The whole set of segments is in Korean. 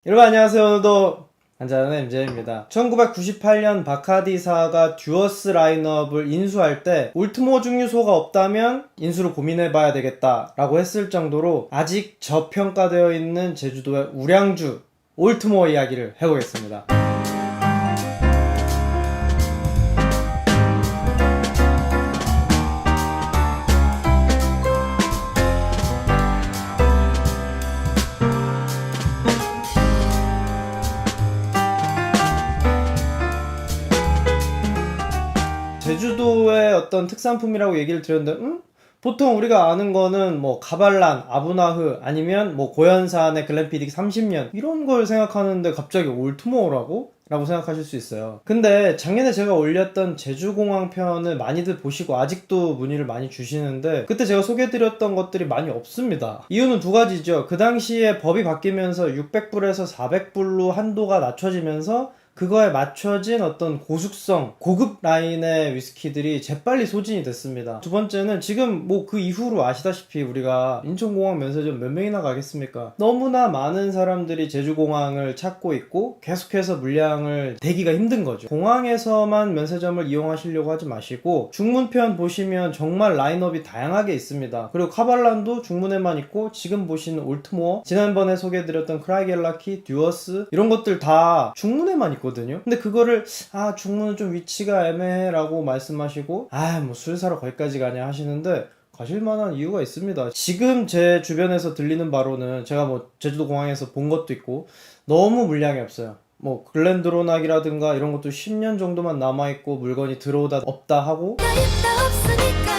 여러분 안녕하세요. 오늘도 한잔하는 MJ입니다. 1998년 바카디사가 듀어스 라인업을 인수할 때 올트모어 증류소가 없다면 인수를 고민해봐야 되겠다라고 했을 정도로 아직 저평가되어 있는 제주도의 우량주 올트모어 이야기를 해보겠습니다. 제주도의 어떤 특산품이라고 얘기를 드렸는데 보통 우리가 아는 거는 뭐 가발란, 아부나흐 아니면 뭐 고연산의 글램피딕 30년 이런 걸 생각하는데 갑자기 올트모어라고? 라고 생각하실 수 있어요. 근데 작년에 제가 올렸던 제주공항 편을 많이들 보시고 아직도 문의를 많이 주시는데 그때 제가 소개해드렸던 것들이 많이 없습니다. 이유는 두 가지죠. 그 당시에 법이 바뀌면서 600불에서 400불로 한도가 낮춰지면서 그거에 맞춰진 어떤 고숙성, 고급 라인의 위스키들이 재빨리 소진이 됐습니다. 두 번째는 지금 뭐 그 이후로 아시다시피 우리가 인천공항 면세점 몇 명이나 가겠습니까? 너무나 많은 사람들이 제주공항을 찾고 있고 계속해서 물량을 대기가 힘든 거죠. 공항에서만 면세점을 이용하시려고 하지 마시고 중문편 보시면 정말 라인업이 다양하게 있습니다. 그리고 카발란도 중문에만 있고 지금 보시는 올트모어, 지난번에 소개해드렸던 크라이겔라키, 듀어스 이런 것들 다 중문에만 있고 근데 그거를 중문은 좀 위치가 애매해 라고 말씀하시고 뭐 술 사러 거기까지 가냐 하시는데 가실만한 이유가 있습니다. 지금 제 주변에서 들리는 바로는 제가 뭐 제주도 공항에서 본 것도 있고 너무 물량이 없어요. 뭐 글렌드로낙이라든가 이런 것도 10년 정도만 남아있고 물건이 들어오다 없다 하고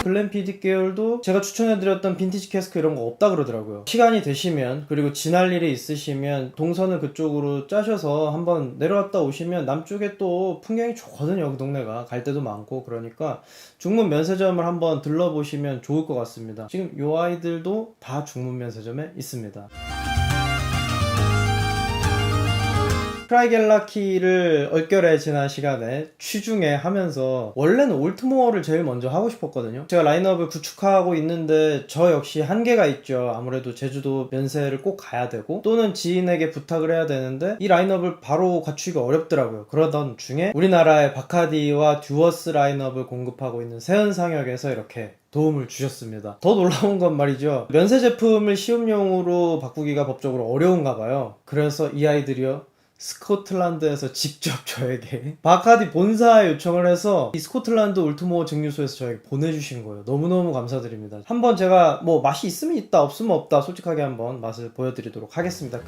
글램피딕 계열도 제가 추천해드렸던 빈티지 캐스크 이런 거 없다 그러더라고요. 시간이 되시면 그리고 지날 일이 있으시면 동선을 그쪽으로 짜셔서 한번 내려왔다 오시면 남쪽에 또 풍경이 좋거든요. 그 동네가 갈 데도 많고 그러니까 중문 면세점을 한번 들러보시면 좋을 것 같습니다. 지금 요 아이들도 다 중문 면세점에 있습니다. 크라이겔라키를 얼결에 지난 시간에 취중에 하면서 원래는 올트모어를 제일 먼저 하고 싶었거든요. 제가 라인업을 구축하고 있는데 저 역시 한계가 있죠. 아무래도 제주도 면세를 꼭 가야 되고 또는 지인에게 부탁을 해야 되는데 이 라인업을 바로 갖추기가 어렵더라고요. 그러던 중에 우리나라의 바카디와 듀어스 라인업을 공급하고 있는 세은상혁에서 이렇게 도움을 주셨습니다. 더 놀라운 건 말이죠. 면세 제품을 시음용으로 바꾸기가 법적으로 어려운가 봐요. 그래서 이 아이들이요. 스코틀랜드에서 직접 저에게 바카디 본사에 요청을 해서 이 스코틀랜드 올트모어 증류소에서 저에게 보내주신 거예요. 너무너무 감사드립니다. 한번 제가 뭐 맛이 있으면 있다 없으면 없다 솔직하게 한번 맛을 보여드리도록 하겠습니다.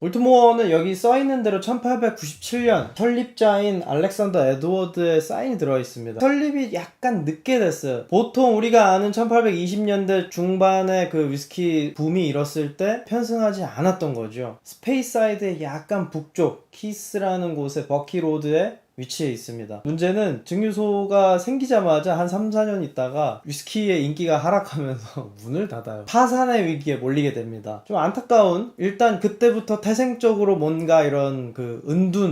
올트모어는 여기 써있는 대로 1897년 설립자인 알렉산더 에드워드의 사인이 들어있습니다. 설립이 약간 늦게 됐어요. 보통 우리가 아는 1820년대 중반에 그 위스키 붐이 일었을 때 편승하지 않았던 거죠. 스페이사이드의 약간 북쪽 키스라는 곳의 버키로드에 위치해 있습니다. 문제는 증류소가 생기자마자 한 3, 4년 있다가 위스키의 인기가 하락하면서 문을 닫아요. 파산의 위기에 몰리게 됩니다. 좀 안타까운, 일단 그때부터 태생적으로 뭔가 이런 그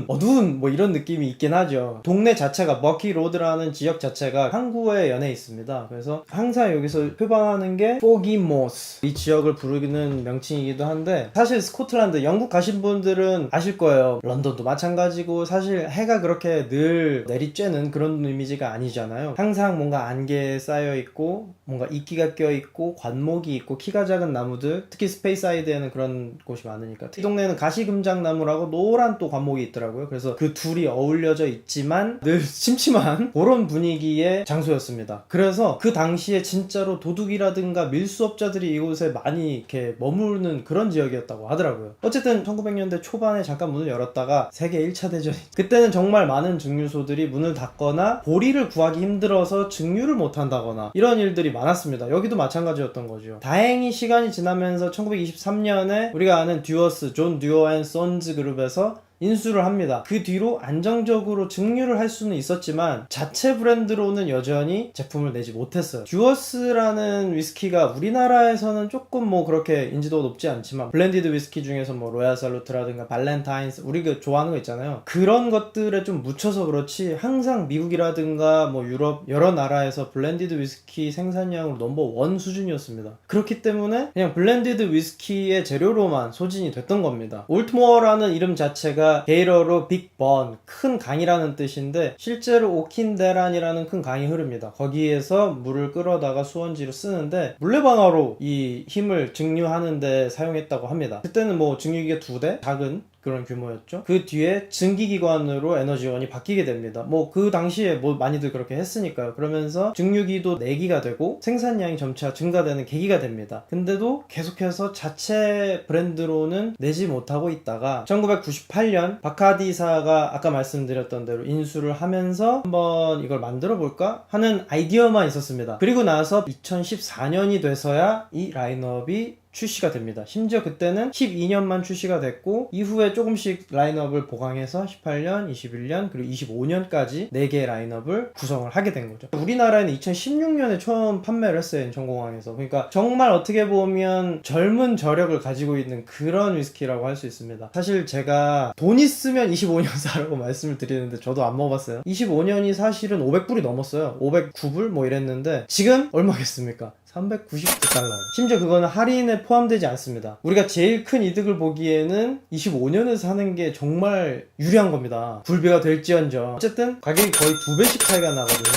어두운 뭐 이런 느낌이 있긴 하죠. 동네 자체가 버키로드라는 지역 자체가 항구에 연해 있습니다. 그래서 항상 여기서 표방하는 게 포기모스, 이 지역을 부르는 명칭이기도 한데 사실 스코틀랜드, 영국 가신 분들은 아실 거예요. 런던도 마찬가지고 사실 해가 그렇게 늘 내리쬐는 그런 이미지가 아니잖아요. 항상 뭔가 안개에 쌓여있고 뭔가 이끼가 껴있고 관목이 있고 키가 작은 나무들, 특히 스페이사이드에는 그런 곳이 많으니까 이 동네는 가시금장나무라고 노란 또 관목이 있더라고요. 그래서 그 둘이 어울려져 있지만 늘 침침한 그런 분위기의 장소였습니다. 그래서 그 당시에 진짜로 도둑이라든가 밀수업자들이 이곳에 많이 이렇게 머무르는 그런 지역이었다고 하더라고요. 어쨌든 1900년대 초반에 잠깐 문을 열었다가 세계 1차 대전이 그때는 정말 많은 증류소들이 문을 닫거나 보리를 구하기 힘들어서 증류를 못한다거나 이런 일들이 많았습니다. 여기도 마찬가지였던 거죠. 다행히 시간이 지나면서 1923년에 우리가 아는 듀어스, 존 듀어 앤 선즈 그룹에서 인수를 합니다. 그 뒤로 안정적으로 증류를 할 수는 있었지만 자체 브랜드로는 여전히 제품을 내지 못했어요. 듀어스라는 위스키가 우리나라에서는 조금 뭐 그렇게 인지도가 높지 않지만 블렌디드 위스키 중에서 뭐 로얄 살루트라든가 발렌타인스 우리가 좋아하는 거 있잖아요. 그런 것들에 좀 묻혀서 그렇지 항상 미국이라든가 뭐 유럽 여러 나라에서 블렌디드 위스키 생산량으로 넘버 1 수준이었습니다. 그렇기 때문에 그냥 블렌디드 위스키의 재료로만 소진이 됐던 겁니다. 올트모어라는 이름 자체가 게일어로 빅번, 큰 강이라는 뜻인데 실제로 오킨데란이라는 큰 강이 흐릅니다. 거기에서 물을 끌어다가 수원지로 쓰는데 물레방아로 이 힘을 증류하는 데 사용했다고 합니다. 그때는 뭐 증류기가 2대 작은 그런 규모였죠. 그 뒤에 증기기관으로 에너지원이 바뀌게 됩니다. 뭐 그 당시에 뭐 많이들 그렇게 했으니까요. 그러면서 증류기도 4기가 되고 생산량이 점차 증가되는 계기가 됩니다. 근데도 계속해서 자체 브랜드로는 내지 못하고 있다가 1998년 바카디사가 아까 말씀드렸던 대로 인수를 하면서 한번 이걸 만들어 볼까 하는 아이디어만 있었습니다. 그리고 나서 2014년이 돼서야 이 라인업이 출시가 됩니다. 심지어 그때는 12년만 출시가 됐고 이후에 조금씩 라인업을 보강해서 18년, 21년 그리고 25년까지 4개의 라인업을 구성을 하게 된 거죠. 우리나라에는 2016년에 처음 판매를 했어요. 인천공항에서. 그러니까 정말 어떻게 보면 젊은 저력을 가지고 있는 그런 위스키라고 할 수 있습니다. 사실 제가 돈 있으면 25년 사라고 말씀을 드리는데 저도 안 먹어봤어요. 25년이 사실은 500불이 넘었어요. 509불 뭐 이랬는데 지금 얼마겠습니까? 399달러예요. 심지어 그거는 할인에 포함되지 않습니다. 우리가 제일 큰 이득을 보기에는 25년을 사는 게 정말 유리한 겁니다. 불비가 될지언정. 어쨌든 가격이 거의 2배씩 차이가 나거든요.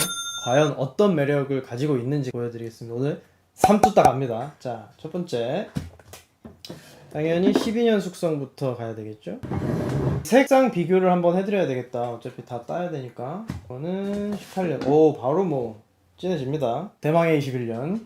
과연 어떤 매력을 가지고 있는지 보여드리겠습니다. 오늘 3뚜 딱 갑니다. 자, 첫 번째. 당연히 12년 숙성부터 가야 되겠죠? 색상 비교를 한번 해드려야 되겠다. 어차피 다 따야 되니까. 이거는 18년. 오, 바로 뭐 진해집니다. 대망의 21년.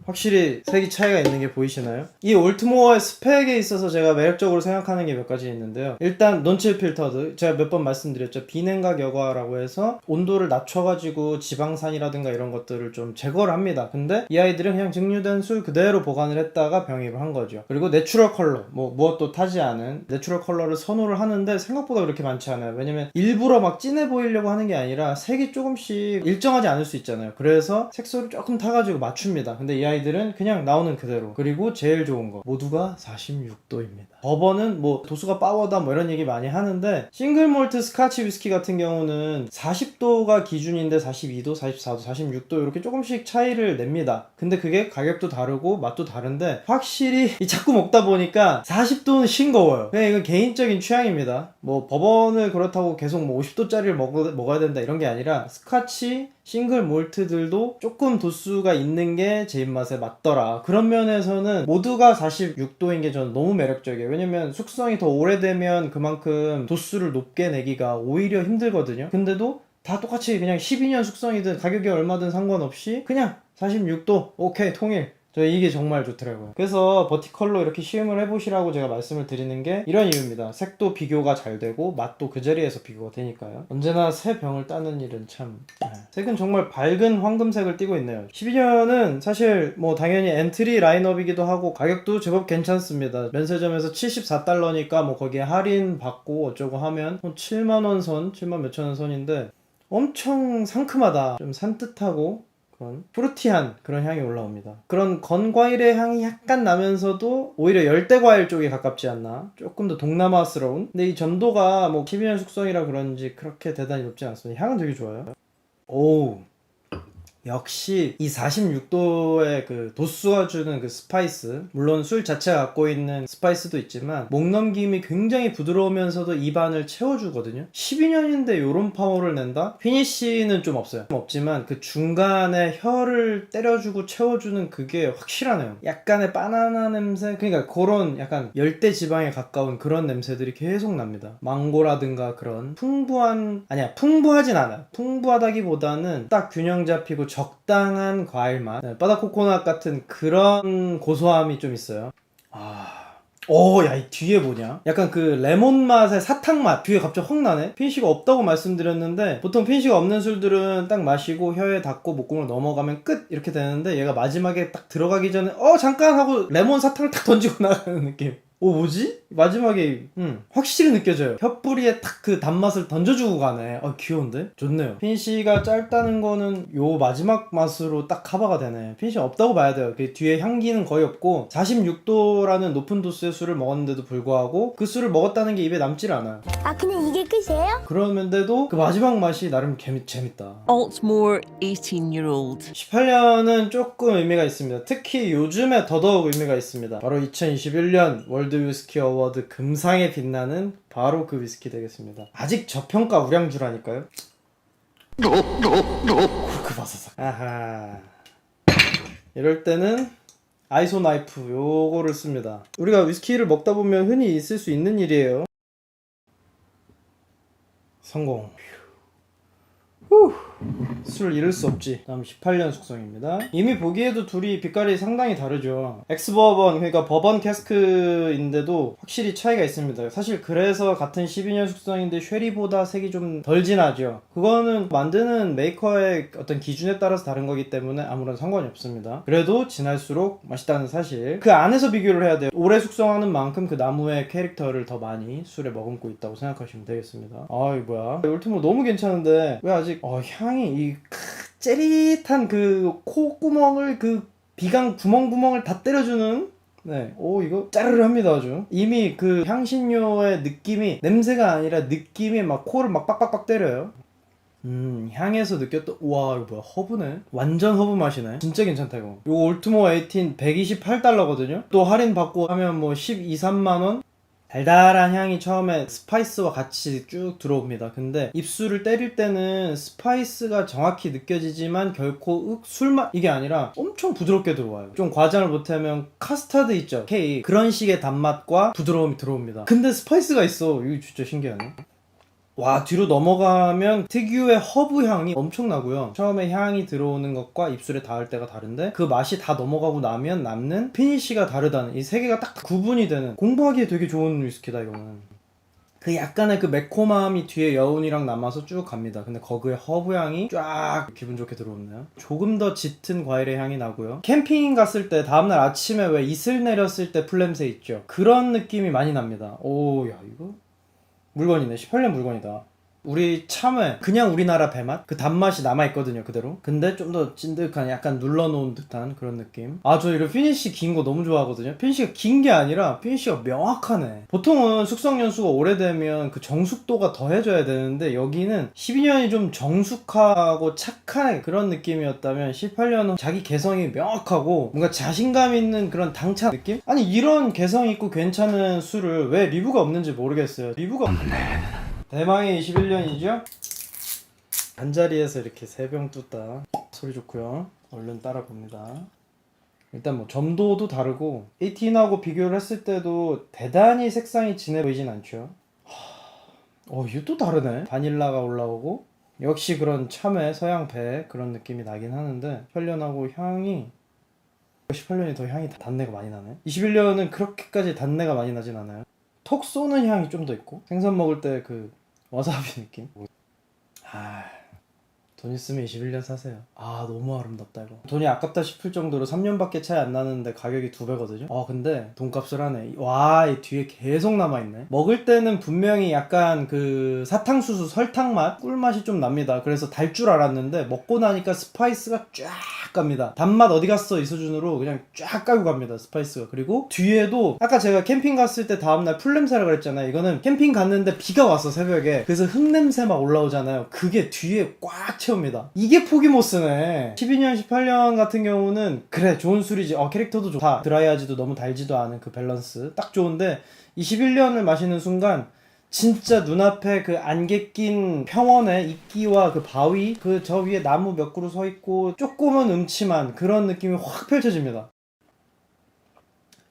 확실히 색이 차이가 있는 게 보이시나요? 이 올트모어의 스펙에 있어서 제가 매력적으로 생각하는 게 몇 가지 있는데요. 일단 논칠 필터드, 제가 몇 번 말씀드렸죠. 비냉각 여과라고 해서 온도를 낮춰가지고 지방산이라든가 이런 것들을 좀 제거를 합니다. 근데 이 아이들은 그냥 증류된 술 그대로 보관을 했다가 병입을 한 거죠. 그리고 내추럴 컬러, 뭐 무엇도 타지 않은 내추럴 컬러를 선호를 하는데 생각보다 그렇게 많지 않아요. 왜냐면 일부러 막 진해 보이려고 하는 게 아니라 색이 조금씩 일정하지 않을 수 있잖아요. 그래서 색소를 조금 타가지고 맞춥니다. 근데 이 아이들은 그냥 나오는 그대로. 그리고 제일 좋은 거 모두가 46도입니다. 버번은 뭐 도수가 파워다 뭐 이런 얘기 많이 하는데 싱글 몰트 스카치 위스키 같은 경우는 40도가 기준인데 42도, 44도, 46도 이렇게 조금씩 차이를 냅니다. 근데 그게 가격도 다르고 맛도 다른데 확실히 자꾸 먹다 보니까 40도는 싱거워요. 그냥 이건 개인적인 취향입니다. 뭐 버번을 그렇다고 계속 뭐 50도짜리를 먹어야 된다 이런 게 아니라 스카치 싱글 몰트들도 조금 도수가 있는 게 제 입맛에 맞더라. 그런 면에서는 모두가 46도인 게 저는 너무 매력적이에요. 왜냐면 숙성이 더 오래되면 그만큼 도수를 높게 내기가 오히려 힘들거든요. 근데도 다 똑같이 그냥 12년 숙성이든 가격이 얼마든 상관없이 그냥 46도 오케이 통일. 저 이게 정말 좋더라고요. 그래서 버티컬로 이렇게 시음을 해보시라고 제가 말씀을 드리는 게 이런 이유입니다. 색도 비교가 잘 되고 맛도 그 자리에서 비교가 되니까요. 언제나 새 병을 따는 일은 참 색은 정말 밝은 황금색을 띠고 있네요. 12년은 사실 뭐 당연히 엔트리 라인업이기도 하고 가격도 제법 괜찮습니다. 면세점에서 74달러니까 뭐 거기에 할인 받고 어쩌고 하면 7만원 선, 7만 몇천원 선인데 엄청 상큼하다. 좀 산뜻하고 그런 프루티한 그런 향이 올라옵니다. 그런 건과일의 향이 약간 나면서도 오히려 열대과일 쪽에 가깝지 않나. 조금 더 동남아스러운. 근데 이 점도가 뭐 12년 숙성이라 그런지 그렇게 대단히 높지 않습니다. 향은 되게 좋아요. 오우, 역시 이 46도의 그 도수가 주는 그 스파이스, 물론 술 자체가 갖고 있는 스파이스도 있지만 목 넘김이 굉장히 부드러우면서도 입안을 채워주거든요. 12년인데 요런 파워를 낸다? 피니쉬는 좀 없어요. 없지만 그 중간에 혀를 때려주고 채워주는 그게 확실하네요. 약간의 바나나 냄새, 그러니까 그런 약간 열대 지방에 가까운 그런 냄새들이 계속 납니다. 망고라든가 그런 풍부한, 아니야 풍부하진 않아요. 풍부하다기보다는 딱 균형 잡히고 적당한 과일 맛, 바다 코코넛 같은 그런 고소함이 좀 있어요. 야, 이 뒤에 뭐냐? 약간 그 레몬 맛의 사탕 맛 뒤에 갑자기 확 나네? 피니쉬가 없다고 말씀드렸는데 보통 피니쉬가 없는 술들은 딱 마시고 혀에 닿고 목구멍을 넘어가면 끝! 이렇게 되는데 얘가 마지막에 딱 들어가기 전에 잠깐! 하고 레몬 사탕을 딱 던지고 나가는 느낌. 오 뭐지? 마지막에 확실히 느껴져요. 혀뿌리에 탁 그 단맛을 던져주고 가네. 귀여운데? 좋네요. 핀시가 짧다는 거는 요 마지막 맛으로 딱 커버가 되네. 핀시 없다고 봐야 돼요. 그 뒤에 향기는 거의 없고 46도라는 높은 도수의 술을 먹었는데도 불구하고 그 술을 먹었다는 게 입에 남질 않아요. 아, 그냥 이게 끝이에요? 그러면데도 그 마지막 맛이 나름 재밌다. Altmore 18-year-old. 18년은 조금 의미가 있습니다. 특히 요즘에 더더욱 의미가 있습니다. 바로 2021년 월드 위스키 어워드 금상에 빛나는 바로 그 위스키 되겠습니다. 아직 저평가 우량주라니까요. 그 바사삭. 아하. 이럴 때는 아이소 나이프 요거를 씁니다. 우리가 위스키를 먹다 보면 흔히 있을 수 있는 일이에요. 성공. 후. 술 잃을 수 없지. 다음 18년 숙성입니다. 이미 보기에도 둘이 빛깔이 상당히 다르죠. 엑스버번, 그러니까 버번 캐스크인데도 확실히 차이가 있습니다. 사실 그래서 같은 12년 숙성인데 쉐리보다 색이 좀 덜 진하죠. 그거는 만드는 메이커의 어떤 기준에 따라서 다른 거기 때문에 아무런 상관이 없습니다. 그래도 진할수록 맛있다는 사실. 그 안에서 비교를 해야 돼요. 오래 숙성하는 만큼 그 나무의 캐릭터를 더 많이 술에 머금고 있다고 생각하시면 되겠습니다. 이 뭐야. 올트모 너무 괜찮은데 왜 아직 향이 이 째릿한 그 콧구멍을 그 비강 구멍을 다 때려주는 네, 이거 짜르르 합니다 아주. 이미 그 향신료의 느낌이 냄새가 아니라 느낌이 막 코를 막 빡빡빡 때려요. 향에서 느꼈던 우와 이거 뭐야 허브네. 완전 허브 맛이네. 진짜 괜찮다 이거. 요거 올트모 18 128달러거든요 또 할인 받고 하면 뭐 12, 3만원? 달달한 향이 처음에 스파이스와 같이 쭉 들어옵니다. 근데 입술을 때릴 때는 스파이스가 정확히 느껴지지만 결코 술맛 이게 아니라 엄청 부드럽게 들어와요. 좀 과장을 못하면 카스타드 있죠? 케이크 그런 식의 단맛과 부드러움이 들어옵니다. 근데 스파이스가 있어. 이거 진짜 신기하네. 와 뒤로 넘어가면 특유의 허브 향이 엄청나고요. 처음에 향이 들어오는 것과 입술에 닿을 때가 다른데 그 맛이 다 넘어가고 나면 남는 피니쉬가 다르다는 이 세 개가 딱 구분이 되는 공부하기에 되게 좋은 위스키다 이거는. 그 약간의 그 매콤함이 뒤에 여운이랑 남아서 쭉 갑니다. 근데 거기에 허브 향이 쫙 기분 좋게 들어오네요. 조금 더 짙은 과일의 향이 나고요. 캠핑 갔을 때 다음날 아침에 왜 이슬 내렸을 때 풀냄새 있죠? 그런 느낌이 많이 납니다. 오 야 이거 물건이네. 18년 물건이다. 우리 참외 그냥 우리나라 배맛 그 단맛이 남아있거든요 그대로. 근데 좀 더 찐득한 약간 눌러놓은 듯한 그런 느낌. 저 이런 피니쉬 긴 거 너무 좋아하거든요. 피니쉬가 긴 게 아니라 피니쉬가 명확하네. 보통은 숙성 연수가 오래되면 그 정숙도가 더해져야 되는데 여기는 12년이 좀 정숙하고 착한 그런 느낌이었다면 18년은 자기 개성이 명확하고 뭔가 자신감 있는 그런 당찬 느낌? 아니 이런 개성 있고 괜찮은 술을 왜 리뷰가 없는지 모르겠어요. 리뷰가 없네. 대망의 21년이죠? 한자리에서 이렇게 3병 뚜다 소리 좋고요. 얼른 따라 봅니다. 일단 뭐 점도도 다르고 18하고 비교를 했을 때도 대단히 색상이 진해 보이진 않죠. 이거 또 다르네. 바닐라가 올라오고 역시 그런 참외 서양배 그런 느낌이 나긴 하는데 18년하고 향이 18년이 더 향이 단내가 많이 나네. 21년은 그렇게까지 단내가 많이 나진 않아요. 톡 쏘는 향이 좀 더 있고 생선 먹을 때 그 와사비 느낌. 돈 있으면 21년 사세요. 너무 아름답다 이거. 돈이 아깝다 싶을 정도로 3년밖에 차이 안 나는데 가격이 2배거든요. 근데 돈값을 하네. 와, 이 뒤에 계속 남아있네. 먹을 때는 분명히 약간 그 사탕수수 설탕 맛, 꿀맛이 좀 납니다. 그래서 달 줄 알았는데 먹고 나니까 스파이스가 쫙 갑니다. 단맛 어디 갔어 이 수준으로 그냥 쫙 깔고 갑니다 스파이스가. 그리고 뒤에도 아까 제가 캠핑 갔을 때 다음날 풀냄새라 그랬잖아요. 이거는 캠핑 갔는데 비가 왔어 새벽에. 그래서 흙냄새 막 올라오잖아요. 그게 뒤에 꽉 채웁니다. 이게 포기모스네. 12년 18년 같은 경우는 그래 좋은 술이지. 캐릭터도 좋다. 드라이하지도 너무 달지도 않은 그 밸런스 딱 좋은데 21년을 마시는 순간 진짜 눈앞에 그 안개 낀 평원의 이끼와 그 바위 그 저 위에 나무 몇 그루 서 있고 조금은 음침한 그런 느낌이 확 펼쳐집니다.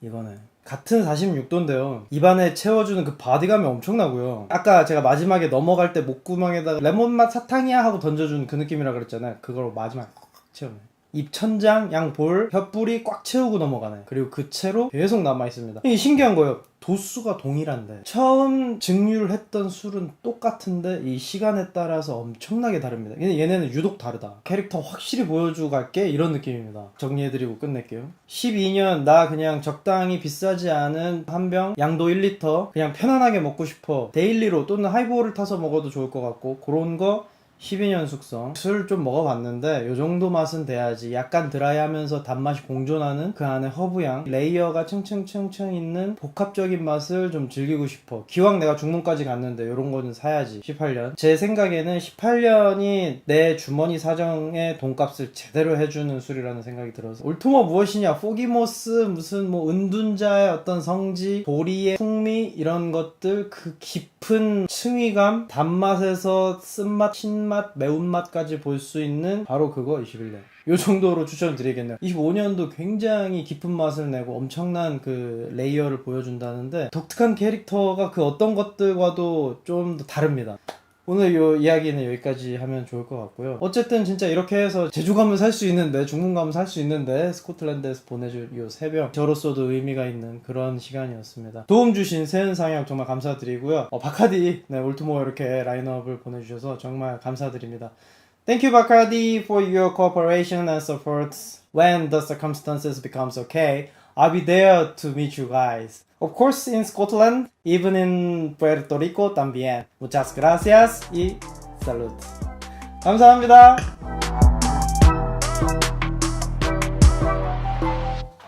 이거네. 같은 46도인데요 입안에 채워주는 그 바디감이 엄청나고요. 아까 제가 마지막에 넘어갈 때 목구멍에다가 레몬맛 사탕이야 하고 던져준 그 느낌이라 그랬잖아요. 그걸 마지막에 꽉 채우네. 입천장, 양볼, 혀뿌리 꽉 채우고 넘어가네. 그리고 그 채로 계속 남아있습니다. 이게 신기한 거예요. 도수가 동일한데 처음 증류를 했던 술은 똑같은데 이 시간에 따라서 엄청나게 다릅니다. 근데 얘네는 유독 다르다. 캐릭터 확실히 보여주고 갈게 이런 느낌입니다. 정리해드리고 끝낼게요. 12년 나 그냥 적당히 비싸지 않은 한 병 양도 1리터 그냥 편안하게 먹고 싶어. 데일리로 또는 하이볼을 타서 먹어도 좋을 것 같고 그런 거 12년 숙성 술 좀 먹어봤는데 요 정도 맛은 돼야지. 약간 드라이하면서 단맛이 공존하는 그 안에 허브향 레이어가 층층층층 있는 복합적인 맛을 좀 즐기고 싶어. 기왕 내가 중문까지 갔는데 요런 거는 사야지. 18년 제 생각에는 18년이 내 주머니 사정의 돈값을 제대로 해주는 술이라는 생각이 들어서 올트모 무엇이냐 포기모스 무슨 뭐 은둔자의 어떤 성지 보리의 풍미 이런 것들 그 깊은 층위감 단맛에서 쓴맛 신맛 매운맛까지 볼 수 있는 바로 그거 21년 요 정도로 추천드리겠네요. 25년도 굉장히 깊은 맛을 내고 엄청난 그 레이어를 보여준다는데 독특한 캐릭터가 그 어떤 것들과도 좀 더 다릅니다. 오늘 요 이야기는 여기까지 하면 좋을 것 같고요. 어쨌든 진짜 이렇게 해서 제주 가면 살 수 있는데 중문 가면 살 수 있는데 스코틀랜드에서 보내줄 요 새벽 저로서도 의미가 있는 그런 시간이었습니다. 도움 주신 세은상혁 정말 감사드리고요. 바카디 올트모어 이렇게 라인업을 보내주셔서 정말 감사드립니다. Thank you Bacardi for your cooperation and support. When the circumstances becomes okay, I'll be there to meet you guys. Of course in Scotland, even in Puerto Rico también. Muchas gracias y salud. 감사합니다.